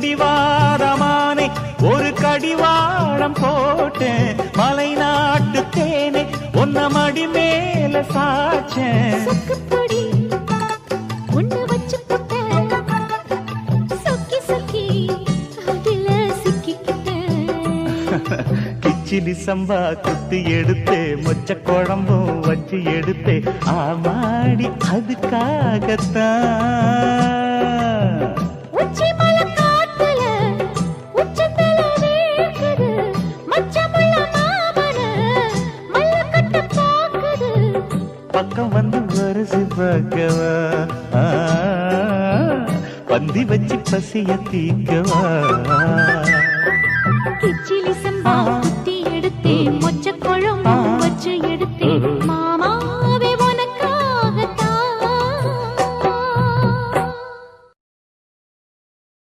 புடிவாதமானே ஒரு கடிவாளம் போட்டேன் மலை நாட்டு தேனே ஒன்ன மடி மேல சாச்சேன் சொக்குப்பொடி உன்னை வச்சு போட்டேன் சொக்கி சொக்கி அதுல சிக்கிக்கிட்டேன் கிச்சிலி சம்பா குத்தி எடுத்தே மொச்ச குழம்பும் வச்சு எடுத்தே ஆமாடி அதுக்காகத்தான் உச்சி மலை காத்துல உச்சத்தல வேக்குது மச்சமுள்ள மாமன மல்ல கட்ட பாக்குது பக்கம் வந்து வருசு பார்க்கவா பந்தி வச்சு பசிய தீக்கவா கிச்சிலி சம்பா